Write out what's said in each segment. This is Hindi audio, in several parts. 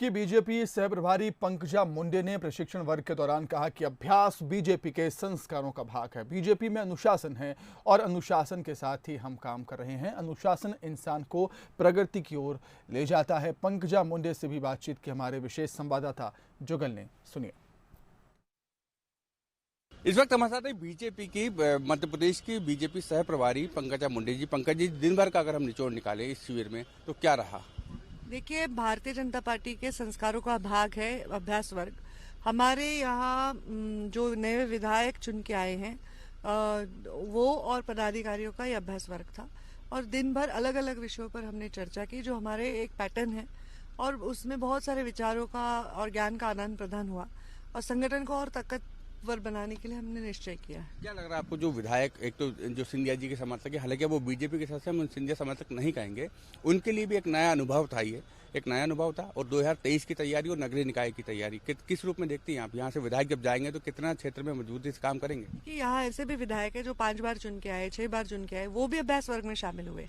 कि बीजेपी सह प्रभारी पंकजा मुंडे ने प्रशिक्षण वर्ग के दौरान कहा कि अभ्यास बीजेपी के संस्कारों का भाग है। बीजेपी में अनुशासन है और अनुशासन के साथ ही हम काम कर रहे हैं। अनुशासन इंसान को प्रगति की ओर ले जाता है। पंकजा मुंडे से भी बातचीत की हमारे विशेष संवाददाता जुगल ने। सुनिए। इस वक्त हमारे साथ बीजेपी की मध्य प्रदेश की बीजेपी सह प्रभारी पंकजा मुंडे जी। पंकज जी, दिन भर का अगर हम निचोड़ निकालें इस शिविर में तो क्या रहा? देखिए, भारतीय जनता पार्टी के संस्कारों का भाग है अभ्यास वर्ग। हमारे यहाँ जो नए विधायक चुन के आए हैं वो और पदाधिकारियों का ये अभ्यास वर्ग था और दिन भर अलग अलग विषयों पर हमने चर्चा की, जो हमारे एक पैटर्न है और उसमें बहुत सारे विचारों का और ज्ञान का आदान प्रदान हुआ और संगठन को और ताकतवर बनाने के लिए हमने निश्चय किया है। क्या लग रहा है आपको, जो विधायक एक तो जो सिंधिया जी के समर्थक है, हालांकि वो बीजेपी के साथ हम सिंधिया समर्थक नहीं कहेंगे, उनके लिए भी एक नया अनुभव था, ये एक नया अनुभव था और 2023 की तैयारी और नगरीय निकाय की तैयारी किस रूप में देखती हैं आप? यहाँ से विधायक जब जाएंगे तो कितना क्षेत्र में मजबूती से काम करेंगे? कि यहाँ ऐसे भी विधायक है जो 5 बार चुन के आए, 6 बार चुन के आए, वो भी अभ्यास वर्ग में शामिल हुए।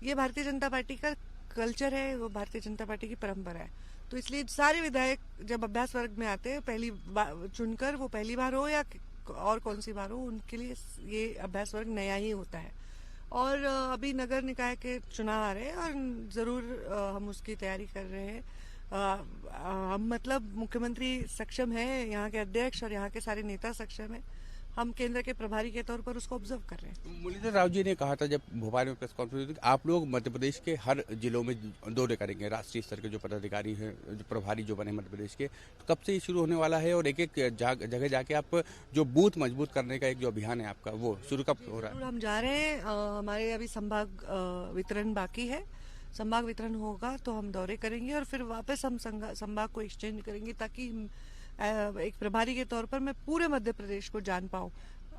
ये भारतीय जनता पार्टी का कल्चर है, वो भारतीय जनता पार्टी की परंपरा है। तो इसलिए सारे विधायक जब अभ्यास वर्ग में आते हैं, पहली बार चुनकर, वो पहली बार हो या और कौन सी बार हो, उनके लिए ये अभ्यास वर्ग नया ही होता है। और अभी नगर निकाय के चुनाव आ रहे हैं और जरूर हम उसकी तैयारी कर रहे हैं। हम मतलब मुख्यमंत्री सक्षम है, यहाँ के अध्यक्ष और यहाँ के सारे नेता सक्षम है। हम केंद्र के प्रभारी के तौर पर उसको ऑब्जर्व कर रहे हैं। मुरलीधर राव जी ने कहा था जब भोपाल में प्रेस कॉन्फ्रेंस हुई, आप लोग मध्य प्रदेश के हर जिलों में दौरे करेंगे, राष्ट्रीय स्तर के जो पदाधिकारी हैं, जो प्रभारी जो बने मध्य प्रदेश के, तो कब से ये शुरू होने वाला है और एक एक जगह जाके आप जो बूथ मजबूत करने का एक जो अभियान है आपका, वो शुरू कब हो रहा है? हम जा रहे हैं। हमारे अभी संभाग वितरण बाकी है। संभाग वितरण होगा तो हम दौरे करेंगे और फिर वापस हम संभाग को एक्सचेंज करेंगे, ताकि एक प्रभारी के तौर पर मैं पूरे मध्य प्रदेश को जान पाऊं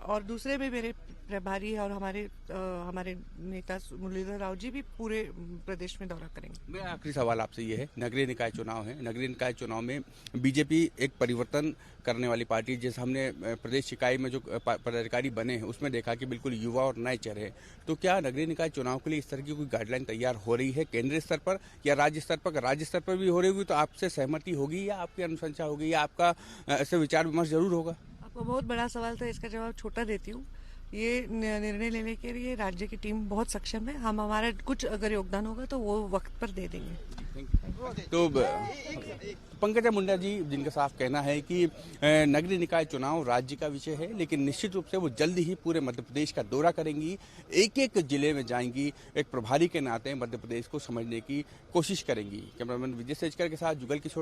और दूसरे भी मेरे प्रभारी है और हमारे नेता मुरलीधर राव जी भी पूरे प्रदेश में दौरा करेंगे। मेरा आखिरी सवाल आपसे ये है, नगरीय निकाय चुनाव है, नगरीय निकाय चुनाव में बीजेपी एक परिवर्तन करने वाली पार्टी, जैसे हमने प्रदेश इकाई में जो पदाधिकारी बने हैं उसमें देखा कि बिल्कुल युवा और नए चेहरे हैं, तो क्या नगरीय निकाय चुनाव के लिए इस तरह की कोई गाइडलाइन तैयार हो रही है केंद्रीय स्तर पर या राज्य स्तर पर? राज्य स्तर पर भी हो रही होगी तो आपसे सहमति होगी या आपकी अनुशंसा होगी या आपका ऐसे विचार विमर्श जरूर होगा? आपको बहुत बड़ा सवाल था, इसका जवाब छोटा देती हूँ। ये निर्णय लेने के लिए राज्य की टीम बहुत सक्षम है। हम हमारा कुछ अगर योगदान होगा तो वो वक्त पर दे देंगे। तो पंकजा मुंडे जी, जिनका साफ कहना है कि नगरीय निकाय चुनाव राज्य का विषय है, लेकिन निश्चित रूप से वो जल्द ही पूरे मध्य प्रदेश का दौरा करेंगी, एक एक जिले में जाएंगी, एक प्रभारी के नाते मध्य प्रदेश को समझने की कोशिश करेंगी। कैमरामैन विजय सेजकर के साथ जुगल किशोर।